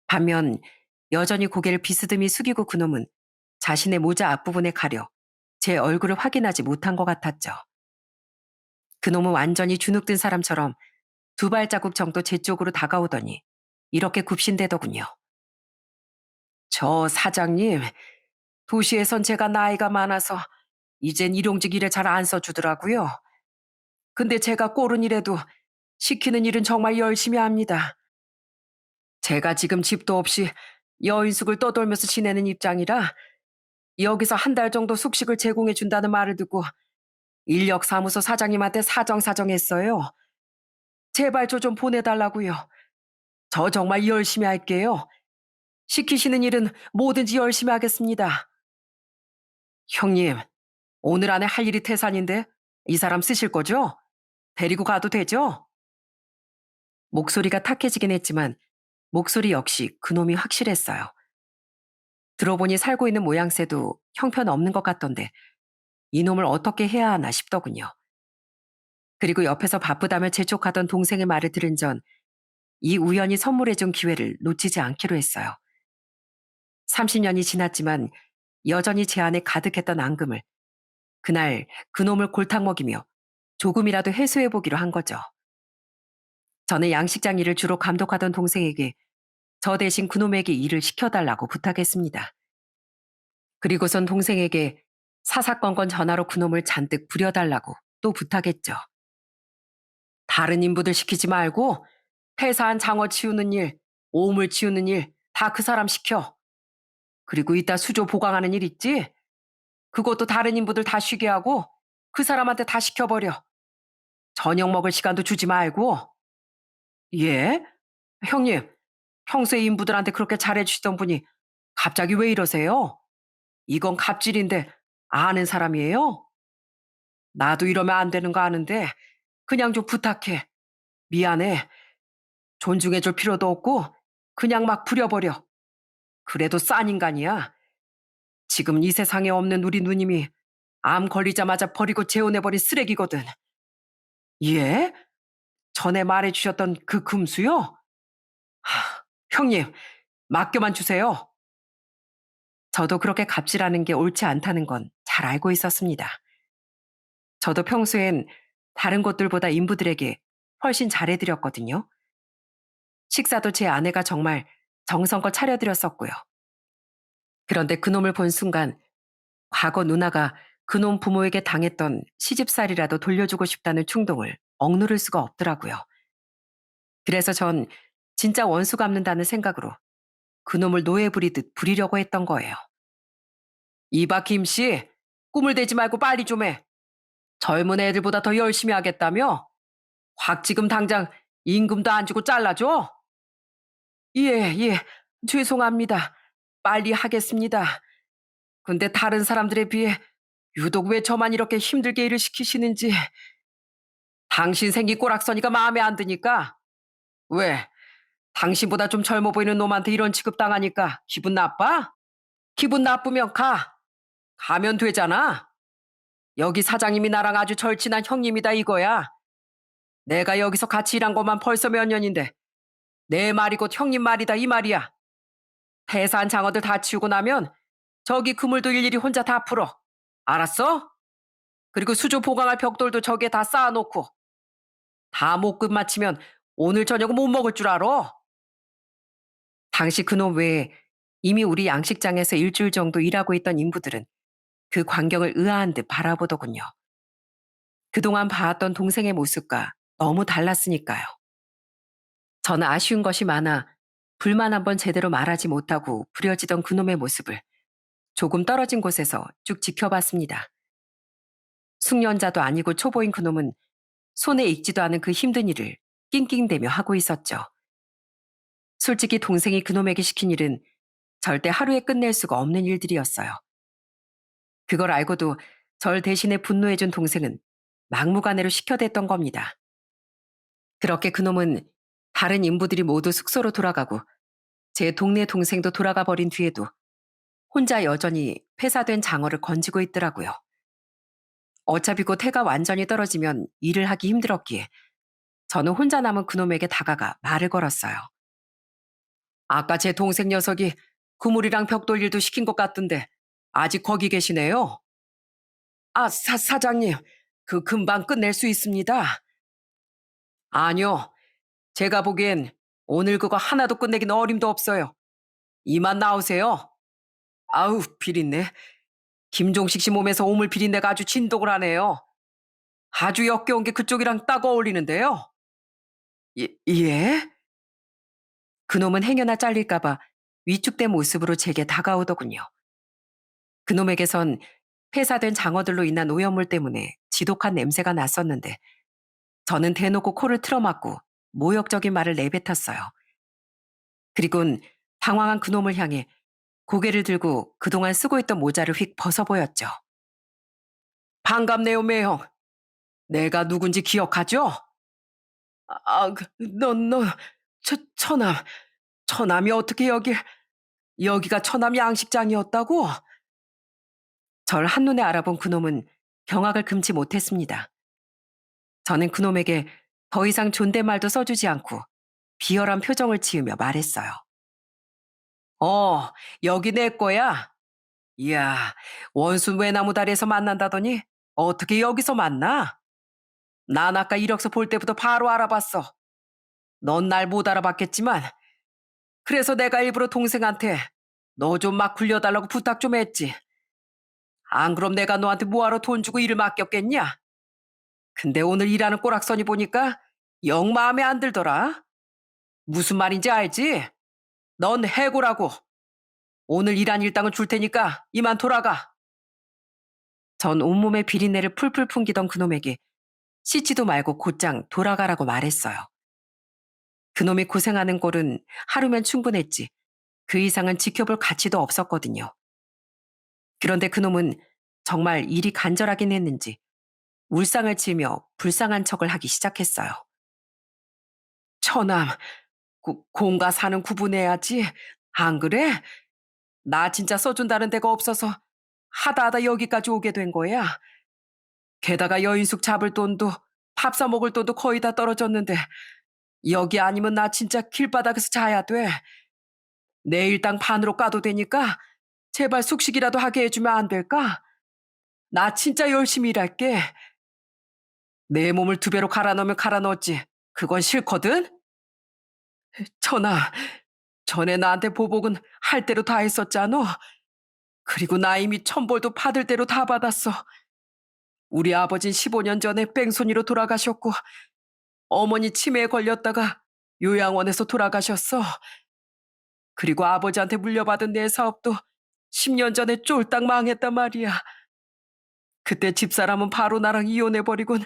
반면 여전히 고개를 비스듬히 숙이고 그놈은 자신의 모자 앞부분에 가려 제 얼굴을 확인하지 못한 것 같았죠. 그놈은 완전히 주눅든 사람처럼 2발자국 정도 제 쪽으로 다가오더니 이렇게 굽신대더군요. 저 사장님, 도시에선 제가 나이가 많아서 이젠 일용직 일에 잘 안 써주더라고요. 근데 제가 꼴은 일해도 시키는 일은 정말 열심히 합니다. 제가 지금 집도 없이 여인숙을 떠돌면서 지내는 입장이라 여기서 한 달 정도 숙식을 제공해 준다는 말을 듣고 인력사무소 사장님한테 사정사정했어요. 제발 저 좀 보내달라고요. 저 정말 열심히 할게요. 시키시는 일은 뭐든지 열심히 하겠습니다. 형님, 오늘 안에 할 일이 태산인데 이 사람 쓰실 거죠? 데리고 가도 되죠? 목소리가 탁해지긴 했지만 목소리 역시 그놈이 확실했어요. 들어보니 살고 있는 모양새도 형편없는 것 같던데 이놈을 어떻게 해야 하나 싶더군요. 그리고 옆에서 바쁘다며 재촉하던 동생의 말을 들은 전 이 우연히 선물해준 기회를 놓치지 않기로 했어요. 30년이 지났지만 여전히 제 안에 가득했던 앙금을 그날 그놈을 골탕 먹이며 조금이라도 해소해보기로 한 거죠. 저는 양식장 일을 주로 감독하던 동생에게 저 대신 그놈에게 일을 시켜달라고 부탁했습니다. 그리고선 동생에게 사사건건 전화로 그놈을 잔뜩 부려달라고 또 부탁했죠. 다른 인부들 시키지 말고 폐사한 장어 치우는 일, 오물 치우는 일 다 그 사람 시켜. 그리고 이따 수조 보강하는 일 있지? 그것도 다른 인부들 다 쉬게 하고 그 사람한테 다 시켜버려. 저녁 먹을 시간도 주지 말고. 예? 형님, 평소에 인부들한테 그렇게 잘해주시던 분이 갑자기 왜 이러세요? 이건 갑질인데 아는 사람이에요? 나도 이러면 안 되는 거 아는데 그냥 좀 부탁해. 미안해. 존중해줄 필요도 없고 그냥 막 부려버려. 그래도 싼 인간이야. 지금 이 세상에 없는 우리 누님이 암 걸리자마자 버리고 재혼해버린 쓰레기거든. 예? 전에 말해주셨던 그 금수요? 형님, 맡겨만 주세요. 저도 그렇게 갑질하는 게 옳지 않다는 건 잘 알고 있었습니다. 저도 평소엔 다른 곳들보다 인부들에게 훨씬 잘해드렸거든요. 식사도 제 아내가 정말 정성껏 차려드렸었고요. 그런데 그놈을 본 순간 과거 누나가 그놈 부모에게 당했던 시집살이라도 돌려주고 싶다는 충동을 억누를 수가 없더라고요. 그래서 전 진짜 원수 갚는다는 생각으로 그놈을 노예 부리듯 부리려고 했던 거예요. 이봐 김씨, 꿈을 대지 말고 빨리 좀 해. 젊은 애들보다 더 열심히 하겠다며? 확 지금 당장 임금도 안 주고 잘라줘? 예, 예, 죄송합니다. 빨리 하겠습니다. 근데 다른 사람들에 비해 유독 왜 저만 이렇게 힘들게 일을 시키시는지. 당신 생긴 꼬락서니까 마음에 안 드니까. 왜? 당신보다 좀 젊어 보이는 놈한테 이런 취급 당하니까 기분 나빠? 기분 나쁘면 가. 가면 되잖아. 여기 사장님이 나랑 아주 절친한 형님이다 이거야. 내가 여기서 같이 일한 것만 벌써 몇 년인데 내 말이 곧 형님 말이다 이 말이야. 폐사한 장어들 다 치우고 나면 저기 그물도 일일이 혼자 다 풀어. 알았어? 그리고 수조 보강할 벽돌도 저기에 다 쌓아놓고 다 못 끝마치면 오늘 저녁은 못 먹을 줄 알아. 당시 그놈 외에 이미 우리 양식장에서 일주일 정도 일하고 있던 인부들은 그 광경을 의아한 듯 바라보더군요. 그동안 봐왔던 동생의 모습과 너무 달랐으니까요. 저는 아쉬운 것이 많아 불만 한번 제대로 말하지 못하고 부려지던 그놈의 모습을 조금 떨어진 곳에서 쭉 지켜봤습니다. 숙련자도 아니고 초보인 그놈은 손에 익지도 않은 그 힘든 일을 낑낑대며 하고 있었죠. 솔직히 동생이 그놈에게 시킨 일은 절대 하루에 끝낼 수가 없는 일들이었어요. 그걸 알고도 절 대신에 분노해준 동생은 막무가내로 시켜댔던 겁니다. 그렇게 그놈은 다른 인부들이 모두 숙소로 돌아가고 제 동네 동생도 돌아가 버린 뒤에도 혼자 여전히 폐사된 장어를 건지고 있더라고요. 어차피 곧 해가 완전히 떨어지면 일을 하기 힘들었기에 저는 혼자 남은 그놈에게 다가가 말을 걸었어요. 아까 제 동생 녀석이 그물이랑 벽돌 일도 시킨 것 같던데 아직 거기 계시네요. 아, 사장님, 그 금방 끝낼 수 있습니다. 아니요, 제가 보기엔 오늘 그거 하나도 끝내긴 어림도 없어요. 이만 나오세요. 아우, 비린내. 김종식 씨 몸에서 오물 비린내가 아주 진동을 하네요. 아주 역겨운 게 그쪽이랑 딱 어울리는데요. 예? 그놈은 행여나 잘릴까봐 위축된 모습으로 제게 다가오더군요. 그놈에게선 폐사된 장어들로 인한 오염물 때문에 지독한 냄새가 났었는데 저는 대놓고 코를 틀어막고 모욕적인 말을 내뱉었어요. 그리곤 당황한 그놈을 향해 고개를 들고 그동안 쓰고 있던 모자를 휙 벗어보였죠. 반갑네요, 매형. 내가 누군지 기억하죠? 처남. 처남이 어떻게 여기가 처남 양식장이었다고? 절 한눈에 알아본 그놈은 경악을 금치 못했습니다. 저는 그놈에게 더 이상 존댓말도 써주지 않고 비열한 표정을 지으며 말했어요. 어, 여기 내 거야. 이야, 원순 외나무 다리에서 만난다더니 어떻게 여기서 만나? 난 아까 이력서 볼 때부터 바로 알아봤어. 넌 날 못 알아봤겠지만 그래서 내가 일부러 동생한테 너 좀 막 굴려달라고 부탁 좀 했지. 안 그럼 내가 너한테 뭐하러 돈 주고 일을 맡겼겠냐? 근데 오늘 일하는 꼬락서니 보니까 영 마음에 안 들더라. 무슨 말인지 알지? 넌 해고라고. 오늘 일한 일당은 줄 테니까 이만 돌아가. 전 온몸에 비린내를 풀풀 풍기던 그놈에게 씻지도 말고 곧장 돌아가라고 말했어요. 그놈이 고생하는 꼴은 하루면 충분했지. 그 이상은 지켜볼 가치도 없었거든요. 그런데 그놈은 정말 일이 간절하긴 했는지 울상을 치며 불쌍한 척을 하기 시작했어요. 처남, 공과 사는 구분해야지. 안 그래? 나 진짜 써준다는 데가 없어서 하다 하다 여기까지 오게 된 거야. 게다가 여인숙 잡을 돈도 밥 사 먹을 돈도 거의 다 떨어졌는데 여기 아니면 나 진짜 길바닥에서 자야 돼. 내 일당 반으로 까도 되니까 제발 숙식이라도 하게 해주면 안 될까? 나 진짜 열심히 일할게. 내 몸을 두 배로 갈아 넣으면 갈아 넣었지. 그건 싫거든? 천아, 전에 나한테 보복은 할 대로 다 했었잖아. 그리고 나 이미 천벌도 받을 대로 다 받았어. 우리 아버진 15년 전에 뺑소니로 돌아가셨고 어머니 치매에 걸렸다가 요양원에서 돌아가셨어. 그리고 아버지한테 물려받은 내 사업도 10년 전에 쫄딱 망했단 말이야. 그때 집사람은 바로 나랑 이혼해버리곤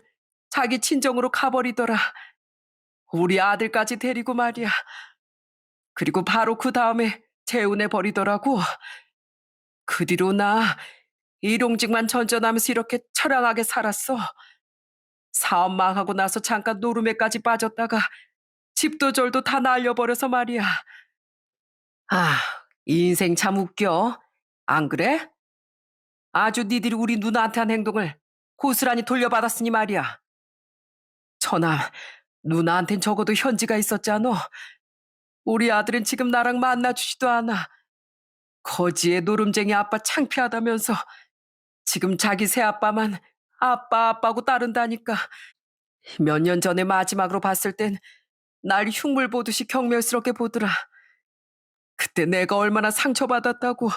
자기 친정으로 가버리더라. 우리 아들까지 데리고 말이야. 그리고 바로 그 다음에 재혼해버리더라고. 그 뒤로 나 일용직만 전전하면서 이렇게 처량하게 살았어. 사업 망하고 나서 잠깐 노름에까지 빠졌다가 집도 절도 다 날려버려서 말이야. 아, 인생 참 웃겨. 안 그래? 아주 니들이 우리 누나한테 한 행동을 고스란히 돌려받았으니 말이야. 천아, 누나한텐 적어도 현지가 있었잖아. 우리 아들은 지금 나랑 만나주지도 않아. 거지의 노름쟁이 아빠 창피하다면서 지금 자기 새아빠만 아빠 아빠고 따른다니까. 몇 년 전에 마지막으로 봤을 땐 날 흉물 보듯이 경멸스럽게 보더라. 그때 내가 얼마나 상처받았다고.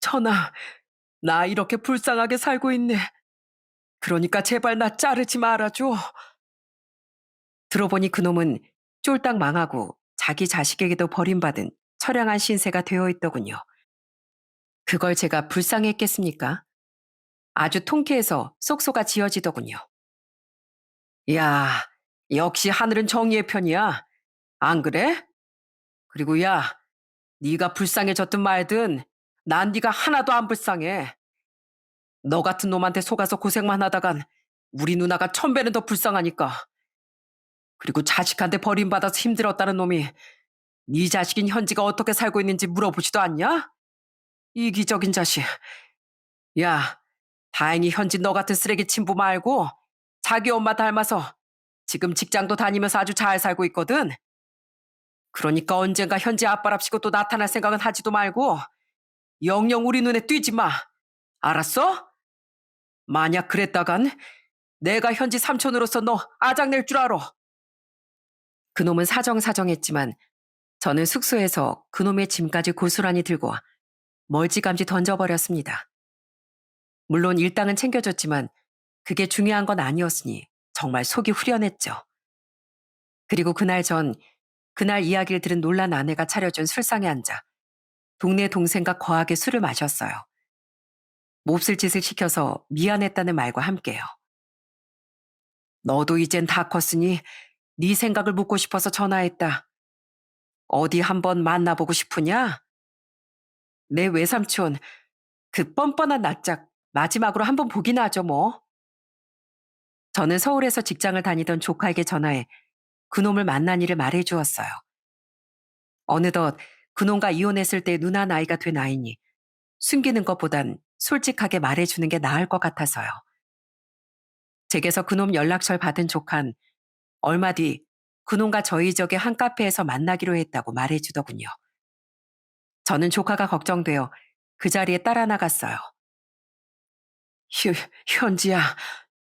천아, 나 이렇게 불쌍하게 살고 있네. 그러니까 제발 나 자르지 말아줘. 들어보니 그놈은 쫄딱 망하고 자기 자식에게도 버림받은 처량한 신세가 되어 있더군요. 그걸 제가 불쌍했겠습니까? 아주 통쾌해서 쏙쏙아 지어지더군요. 야, 역시 하늘은 정의의 편이야. 안 그래? 그리고 야, 네가 불쌍해졌든 말든 난 네가 하나도 안 불쌍해. 너 같은 놈한테 속아서 고생만 하다간 우리 누나가 1000배는 더 불쌍하니까. 그리고 자식한테 버림받아서 힘들었다는 놈이 네 자식인 현지가 어떻게 살고 있는지 물어보지도 않냐? 이기적인 자식. 야, 다행히 현지 너 같은 쓰레기 친부 말고 자기 엄마 닮아서 지금 직장도 다니면서 아주 잘 살고 있거든. 그러니까 언젠가 현지 아빠랍시고 또 나타날 생각은 하지도 말고 영영 우리 눈에 띄지 마. 알았어? 만약 그랬다간 내가 현지 삼촌으로서 너 아작낼 줄 알아. 그놈은 사정사정했지만 저는 숙소에서 그놈의 짐까지 고스란히 들고 멀찌감치 던져버렸습니다. 물론 일당은 챙겨줬지만 그게 중요한 건 아니었으니 정말 속이 후련했죠. 그리고 그날 이야기를 들은 놀란 아내가 차려준 술상에 앉아 동네 동생과 거하게 술을 마셨어요. 몹쓸 짓을 시켜서 미안했다는 말과 함께요. 너도 이젠 다 컸으니 네 생각을 묻고 싶어서 전화했다. 어디 한번 만나보고 싶으냐? 내 외삼촌, 그 뻔뻔한 낯짝 마지막으로 한번 보긴 하죠 뭐. 저는 서울에서 직장을 다니던 조카에게 전화해 그놈을 만난 일을 말해주었어요. 어느덧 그놈과 이혼했을 때 누나 나이가 된 아이니 숨기는 것보단 솔직하게 말해주는 게 나을 것 같아서요. 댁에서 그놈 연락처를 받은 조칸 얼마 뒤 그놈과 저희 적의 한 카페에서 만나기로 했다고 말해주더군요. 저는 조카가 걱정되어 그 자리에 따라 나갔어요. 현지야,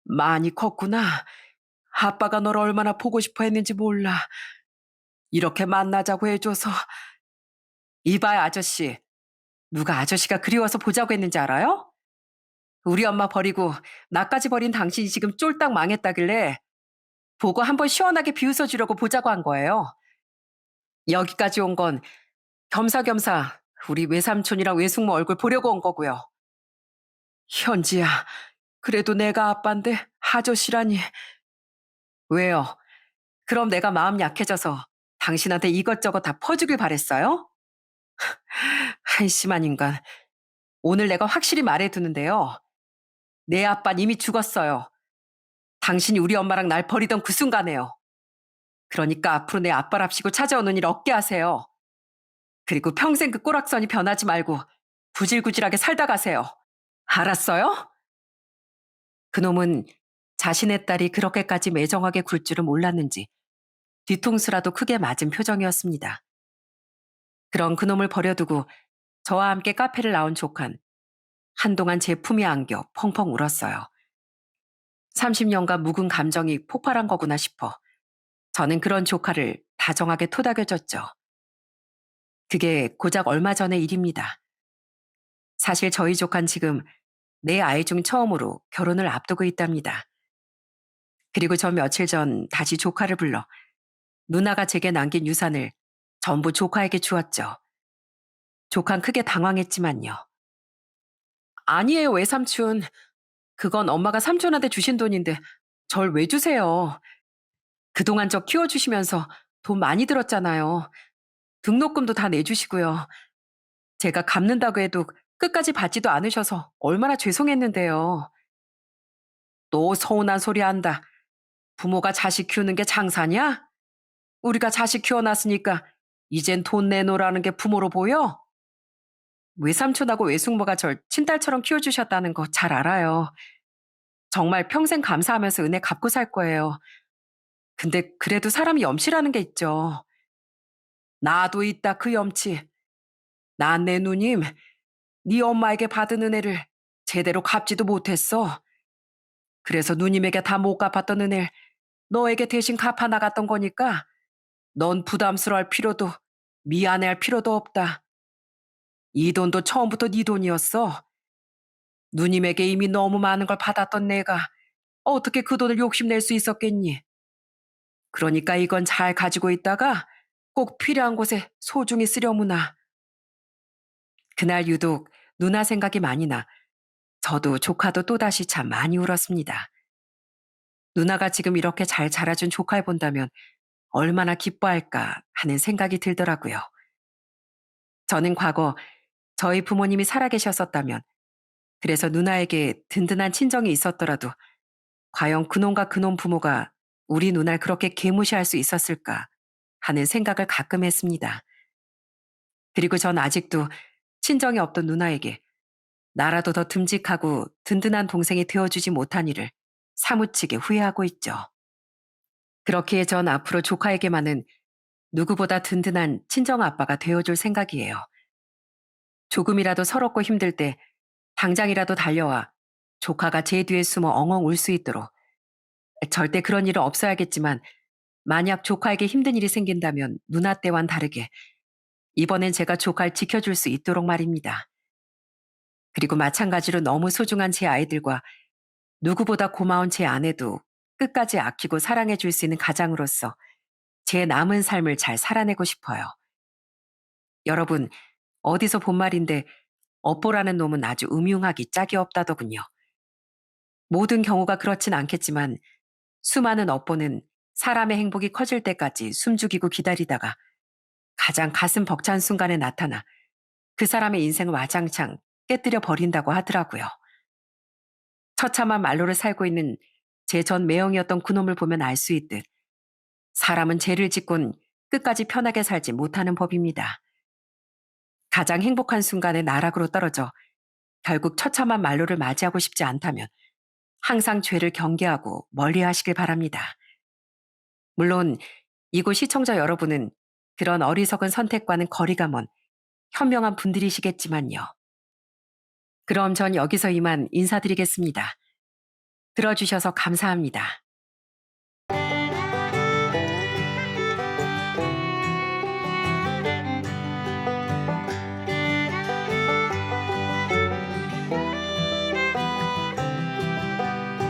많이 컸구나. 아빠가 널 얼마나 보고 싶어 했는지 몰라. 이렇게 만나자고 해줘서. 이봐요, 아저씨. 누가 아저씨가 그리워서 보자고 했는지 알아요? 우리 엄마 버리고 나까지 버린 당신이 지금 쫄딱 망했다길래 보고 한번 시원하게 비웃어 주려고 보자고 한 거예요. 여기까지 온 건 겸사겸사 우리 외삼촌이랑 외숙모 얼굴 보려고 온 거고요. 현지야, 그래도 내가 아빠인데 아저씨라니. 왜요? 그럼 내가 마음 약해져서 당신한테 이것저것 다 퍼주길 바랬어요? 한심한 인간. 오늘 내가 확실히 말해두는데요. 내 아빠는 이미 죽었어요. 당신이 우리 엄마랑 날 버리던 그 순간에요. 그러니까 앞으로 내 아빠랍시고 찾아오는 일 없게 하세요. 그리고 평생 그 꼬락선이 변하지 말고 구질구질하게 살다 가세요. 알았어요? 그놈은 자신의 딸이 그렇게까지 매정하게 굴 줄은 몰랐는지 뒤통수라도 크게 맞은 표정이었습니다. 그런 그놈을 버려두고 저와 함께 카페를 나온 조칸. 한동안 제 품에 안겨 펑펑 울었어요. 30년간 묵은 감정이 폭발한 거구나 싶어 저는 그런 조카를 다정하게 토닥여줬죠. 그게 고작 얼마 전의 일입니다. 사실 저희 조카는 지금 내 아이 중 처음으로 결혼을 앞두고 있답니다. 그리고 저 며칠 전 다시 조카를 불러 누나가 제게 남긴 유산을 전부 조카에게 주었죠. 조카는 크게 당황했지만요. 아니에요, 외삼촌. 그건 엄마가 삼촌한테 주신 돈인데 절 왜 주세요? 그동안 저 키워주시면서 돈 많이 들었잖아요. 등록금도 다 내주시고요. 제가 갚는다고 해도 끝까지 받지도 않으셔서 얼마나 죄송했는데요. 또 서운한 소리 한다. 부모가 자식 키우는 게 장사냐? 우리가 자식 키워놨으니까 이젠 돈 내놓으라는 게 부모로 보여? 외삼촌하고 외숙모가 절 친딸처럼 키워주셨다는 거 잘 알아요. 정말 평생 감사하면서 은혜 갚고 살 거예요. 근데 그래도 사람이 염치라는 게 있죠. 나도 있다 그 염치. 난 내 누님, 네 엄마에게 받은 은혜를 제대로 갚지도 못했어. 그래서 누님에게 다 못 갚았던 은혜를 너에게 대신 갚아 나갔던 거니까 넌 부담스러워할 필요도 미안해할 필요도 없다. 이 돈도 처음부터 네 돈이었어. 누님에게 이미 너무 많은 걸 받았던 내가 어떻게 그 돈을 욕심낼 수 있었겠니? 그러니까 이건 잘 가지고 있다가 꼭 필요한 곳에 소중히 쓰려무나. 그날 유독 누나 생각이 많이 나 저도 조카도 또다시 참 많이 울었습니다. 누나가 지금 이렇게 잘 자라준 조카를 본다면 얼마나 기뻐할까 하는 생각이 들더라고요. 저는 과거 저희 부모님이 살아계셨었다면 그래서 누나에게 든든한 친정이 있었더라도 과연 그놈과 그놈 부모가 우리 누나를 그렇게 개무시할 수 있었을까 하는 생각을 가끔 했습니다. 그리고 전 아직도 친정이 없던 누나에게 나라도 더 듬직하고 든든한 동생이 되어주지 못한 일을 사무치게 후회하고 있죠. 그렇기에 전 앞으로 조카에게만은 누구보다 든든한 친정 아빠가 되어줄 생각이에요. 조금이라도 서럽고 힘들 때 당장이라도 달려와 조카가 제 뒤에 숨어 엉엉 울 수 있도록. 절대 그런 일은 없어야겠지만 만약 조카에게 힘든 일이 생긴다면 누나 때와는 다르게 이번엔 제가 조카를 지켜줄 수 있도록 말입니다. 그리고 마찬가지로 너무 소중한 제 아이들과 누구보다 고마운 제 아내도 끝까지 아끼고 사랑해 줄 수 있는 가장으로서 제 남은 삶을 잘 살아내고 싶어요. 여러분, 어디서 본 말인데 업보라는 놈은 아주 음흉하기 짝이 없다더군요. 모든 경우가 그렇진 않겠지만 수많은 업보는 사람의 행복이 커질 때까지 숨죽이고 기다리다가 가장 가슴 벅찬 순간에 나타나 그 사람의 인생을 와장창 깨뜨려 버린다고 하더라고요. 처참한 말로를 살고 있는 제 전 매형이었던 그놈을 보면 알 수 있듯 사람은 죄를 짓곤 끝까지 편하게 살지 못하는 법입니다. 가장 행복한 순간에 나락으로 떨어져 결국 처참한 말로를 맞이하고 싶지 않다면 항상 죄를 경계하고 멀리 하시길 바랍니다. 물론 이곳 시청자 여러분은 그런 어리석은 선택과는 거리가 먼 현명한 분들이시겠지만요. 그럼 전 여기서 이만 인사드리겠습니다. 들어주셔서 감사합니다.